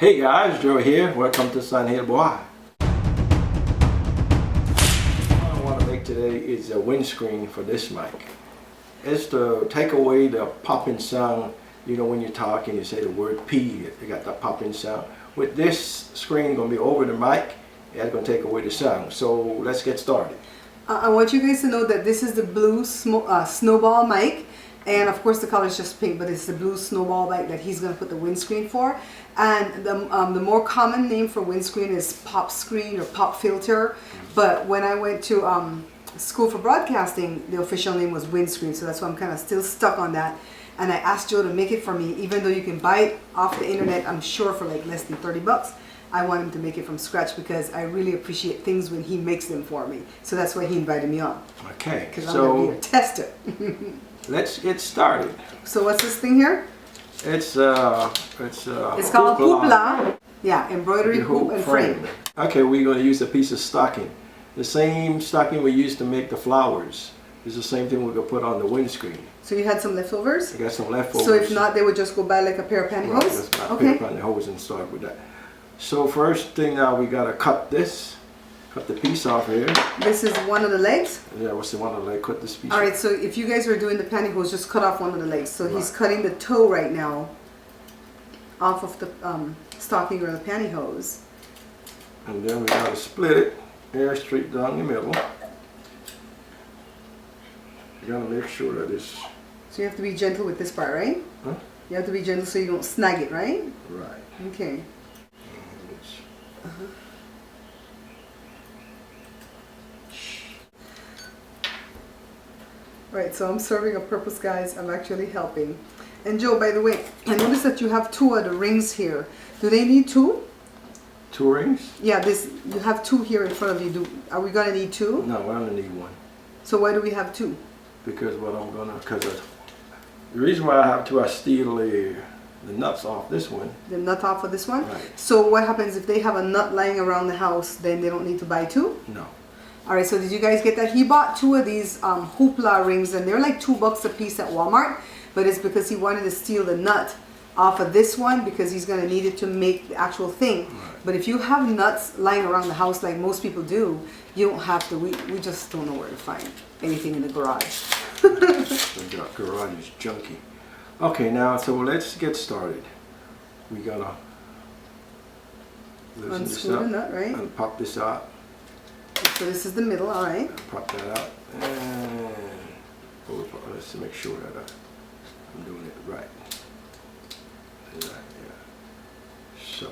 Hey guys, Joe here. Welcome to San Hill Boy. What I want to make today is a windscreen for this mic. It's to take away the popping sound. You know, when you talk and you say the word P, you got that popping sound. With this screen going to be over the mic, it's going to take away the sound. So let's get started. I want you guys to know that this is the Blue Snowball Mic. And of course the color is just pink, but it's the Blue Snowball Mic that he's going to put the windscreen for. And the more common name for windscreen is pop screen or pop filter. But when I went to school for broadcasting, the official name was windscreen. So that's why I'm kind of still stuck on that. And I asked Joe to make it for me, even though you can buy it off the internet, I'm sure for like less than 30 bucks. I want him to make it from scratch because I really appreciate things when he makes them for me. So that's why he invited me on. Okay, because I'm going to be a tester. Let's get started. So what's this thing here? It's called hoopla. Yeah, embroidery hoop and frame. Okay, we're going to use a piece of stocking. The same stocking we used to make the flowers. It's the same thing we're going to put on the windscreen. So you had some leftovers? I got some leftovers. So if not, they would just go buy like a pair of pantyhose? Right, just buy a pair of pantyhose and start with that. So first thing now, we got to cut this. Cut the piece off here. This is one of the legs? Yeah, what's the one of the leg? Cut this piece Alright, so if you guys are doing the pantyhose, just cut off one of the legs. So he's cutting the toe right now off of the stocking or the pantyhose. And then we got to split it here straight down the middle. You got to make sure that it's... So you have to be gentle with this part, right? Huh? You have to be gentle so you don't snag it, right? Right. Okay. Right, so I'm serving a purpose, guys. I'm actually helping. And Joe, by the way, I noticed that you have two of the rings here. Do they need two? Two rings? Yeah, you have two here in front of you. Are we gonna need two? No, we're gonna need one. So why do we have two? Because the reason why I have two, I steal the nuts off this one. The nut off of this one? Right. So what happens if they have a nut lying around the house, then they don't need to buy two? No. Alright, so did you guys get that? He bought two of these hoopla rings, and they're like $2 a piece at Walmart, but it's because he wanted to steal the nut off of this one because he's going to need it to make the actual thing. Right. But if you have nuts lying around the house like most people do, you don't have to. We just don't know where to find anything in the garage. The garage is junky. Okay, now, so let's get started. We gotta loosen this up, the nut, right? And pop this out. So this is the middle, all right. Pop that out, and let's make sure that I'm doing it right. Yeah. So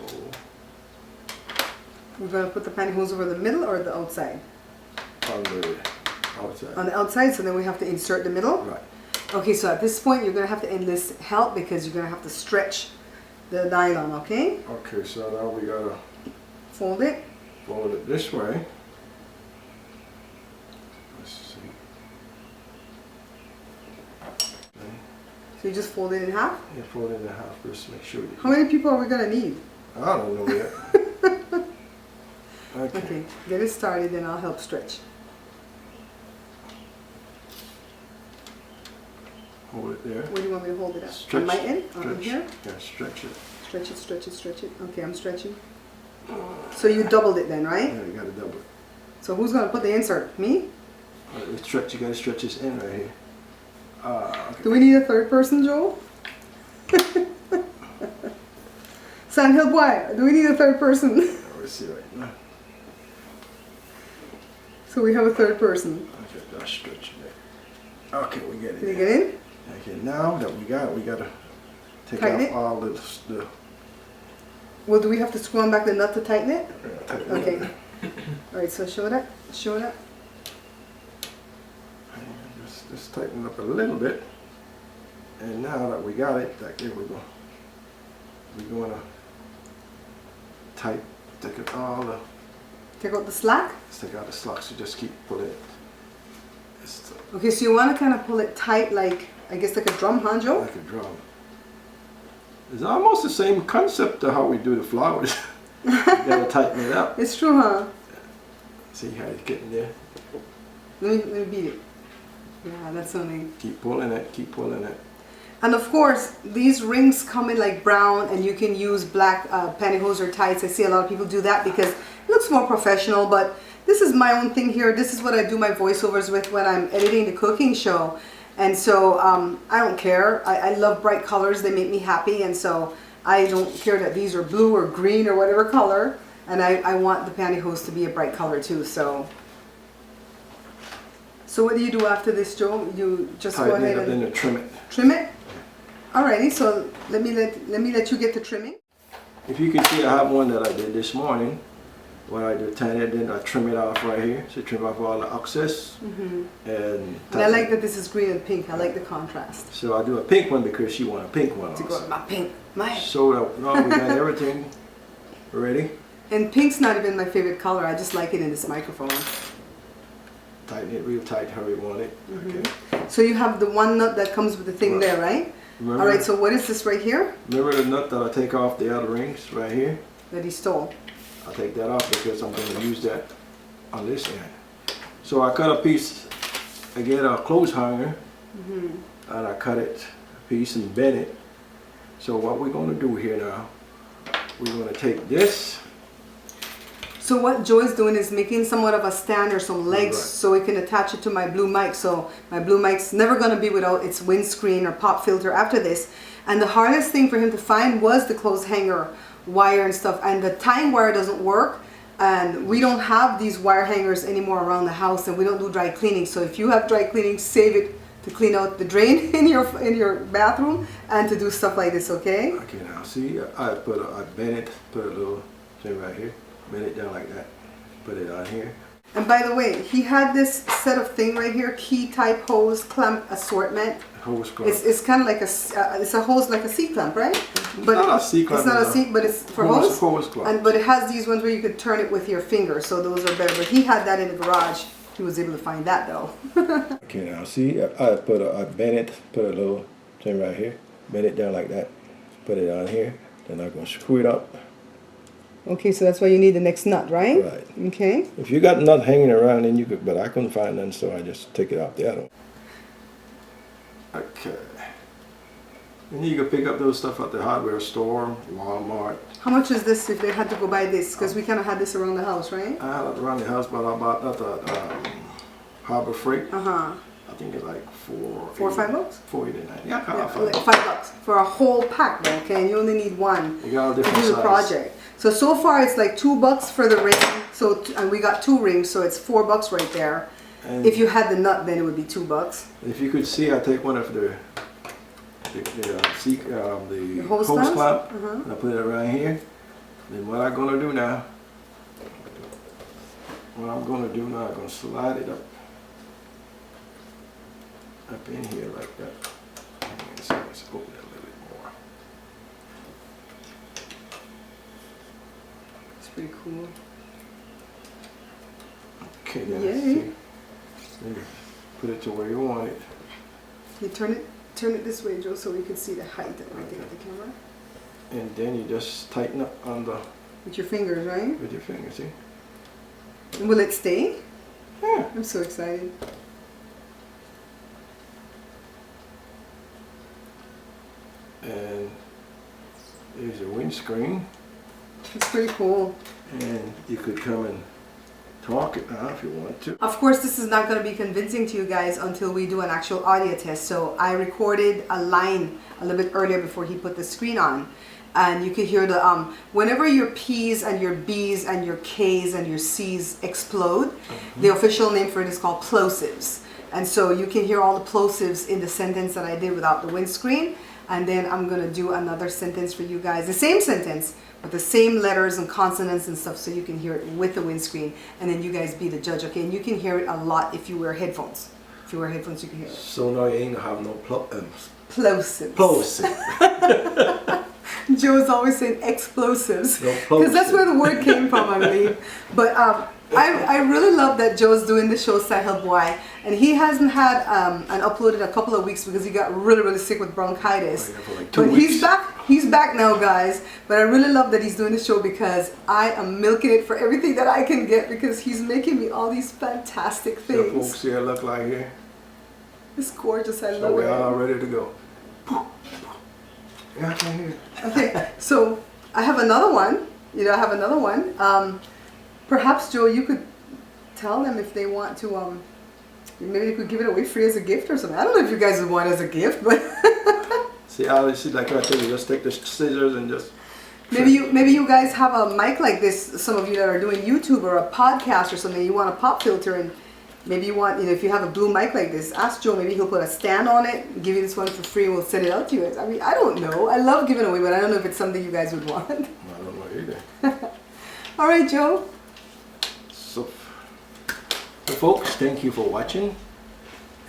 We're gonna put the pantyhose over the middle or the outside? On the outside. On the outside, so then we have to insert the middle? Right. Okay, so at this point you're gonna have to enlist help because you're gonna have to stretch the nylon, okay? Okay, so now we gotta fold it this way. Let's see. Okay. So you just fold it in half? Yeah, fold it in half. Just make sure. How many people are we gonna need? I don't know yet. Okay, get it started, then I'll help stretch. Hold it there. Where do you want me to hold it at? Stretch. On my end? Stretch. Here? Yeah, stretch it. Stretch it, stretch it, stretch it. Okay, I'm stretching. So you doubled it then, right? Yeah, you gotta double it. So who's gonna put the insert? Me? Stretch. You gotta stretch this in right here. Okay. Do we need a third person, Joel? San Hill Boy, do we need a third person? Let's see right now. So we have a third person. Okay, that's stretching it. Okay, we get it. Can you get in? Okay, now that we got it, we gotta take Tighten off it? all the. Well, do we have to screw on back the nut to tighten it? Tighten Okay. it. All right, so show it up. Show it up. Just tighten it up a little bit. And now that we got it, we're going to take it all the. Take out the slack? Let's take out the slack, so just keep pulling it. Okay, so you want to kind of pull it tight like, I guess like a drum, huh, Joe? Like a drum. It's almost the same concept to how we do the flowers. You gotta tighten it up. It's true, huh? See how it's getting there? Let me beat it. Yeah, that's only. Keep pulling it, keep pulling it. And of course, these rings come in like brown, and you can use black pantyhose or tights. I see a lot of people do that because it looks more professional, but this is my own thing here. This is what I do my voiceovers with when I'm editing the cooking show. And so I don't care. I love bright colors. They make me happy. And so I don't care that these are blue or green or whatever color. And I want the pantyhose to be a bright color too. So what do you do after this, Joe? You just go ahead and then trim it. Trim it? Alrighty, so let me let you get to trimming. If you can see, I have one that I did this morning. What I do, tan it, then I trim it off right here. So trim off all the excess. And I like that this is green and pink. I like the contrast. So I do a pink one because she want a pink one. To go with my pink. So now we got everything ready. And pink's not even my favorite color. I just like it in this microphone. Tighten it real tight how you want it. Okay. So you have the one nut that comes with the thing there, right? Remember, all right, so what is this right here? Remember the nut that I take off the outer rings right here? That he stole. I take that off because I'm going to use that on this end. So I cut a piece, I get a clothes hanger, and I cut it a piece and bend it. So what we're going to do here now, we're going to take this. So what Joe is doing is making somewhat of a stand or some legs so we can attach it to my Blue mic. So my Blue mic's never going to be without its windscreen or pop filter after this. And the hardest thing for him to find was the clothes hanger wire and stuff. And the tying wire doesn't work. And we don't have these wire hangers anymore around the house, and we don't do dry cleaning. So if you have dry cleaning, save it to clean out the drain in your bathroom and to do stuff like this, okay? Okay, now see, I bend it, put a little thing right here. Bend it down like that, put it on here. And by the way, he had this set of thing right here, key type hose clamp assortment. Hose clamp. It's kind of like it's a hose like a C clamp, right? But it's not a C clamp. It's not a C, but it's for hose. Hose clamp. But it has these ones where you could turn it with your finger, so those are better. But he had that in the garage. He was able to find that though. Okay, now see, I bend it, put a little thing right here, bend it down like that, put it on here. Then I'm gonna screw it up. Okay, so that's why you need the next nut, right? Right. Okay. If you got nut hanging around, then you could, but I couldn't find none, so I just take it off the other one. Okay. And you can pick up those stuff at the hardware store, Walmart. How much is this if they had to go buy this? Because we kind of had this around the house, right? I had it around the house, but I bought at the Harbor Freight. I think it's like $4 or $5? $4.89. Yeah, like $5 for a whole pack, though. Okay, and you only need one you got a to different do the size. project. So far it's like $2 for the ring. So and we got 2 rings, so it's $4 right there. And if you had the nut, then it would be $2. If you could see, I take one of the hose clamp, and I put it around here. Then what I'm gonna do now? I'm gonna slide it up in here like that. So let's open it a little bit more. It's pretty cool. Okay, now see. Then put it to where you want it. You turn it this way, Joe, so we can see the height and everything of the camera. And then you just tighten up on the... With your fingers, right? With your fingers, see? And will it stay? Yeah. I'm so excited. And there's a windscreen. It's pretty cool. And you could come and talk it now if you want to. Of course, this is not going to be convincing to you guys until we do an actual audio test. So I recorded a line a little bit earlier before he put the screen on. And you could hear the, whenever your P's and your B's and your K's and your C's explode, the official name for it is called plosives. And so you can hear all the plosives in the sentence that I did without the windscreen. And then I'm going to do another sentence for you guys. The same sentence, but the same letters and consonants and stuff, so you can hear it with the windscreen. And then you guys be the judge, okay? And you can hear it a lot if you wear headphones. If you wear headphones, you can hear it. So now you ain't gonna have no plosives. Plosives. Joe's always saying explosives. Because No, that's where the word came from, I believe. But I really love that Joe's doing the show Sahel Boy, and he hasn't had an uploaded a couple of weeks because he got really sick with bronchitis. For like 2 but weeks. he's back now, guys. But I really love that he's doing the show because I am milking it for everything that I can get because he's making me all these fantastic things. The folks here look like here. It's gorgeous. I So love we're it. all ready to go. Yeah, I can hear it. Okay, so I have another one. I have another one. Perhaps, Joe, you could tell them if they want to, maybe you could give it away free as a gift or something. I don't know if you guys would want it as a gift, but See, like I tell you, just take the scissors and just. maybe you guys have a mic like this. Some of you that are doing YouTube or a podcast or something, you want a pop filter, and maybe you want, if you have a blue mic like this, ask Joe. Maybe he'll put a stand on it, give you this one for free, and we'll send it out to you guys. I mean, I don't know. I love giving away, but I don't know if it's something you guys would want. I don't know either. All right, Joe. So, folks, thank you for watching.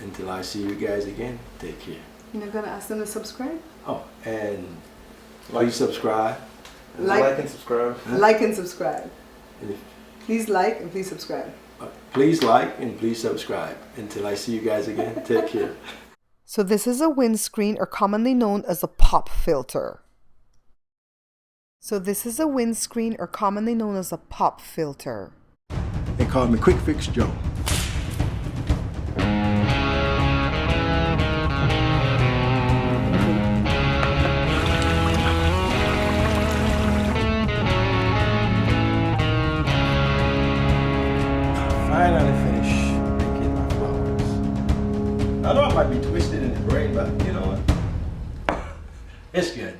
Until I see you guys again, take care. You're not gonna ask them to subscribe? Oh, and please subscribe. Like and subscribe. Like and subscribe. And Please like and please subscribe. please like and please subscribe. Until I see you guys again, take care. So this is a windscreen, or commonly known as a pop filter. They call me Quick Fix Joe. Finally finished making my flowers. I know I might be twisted in the brain, but you know what? It's good.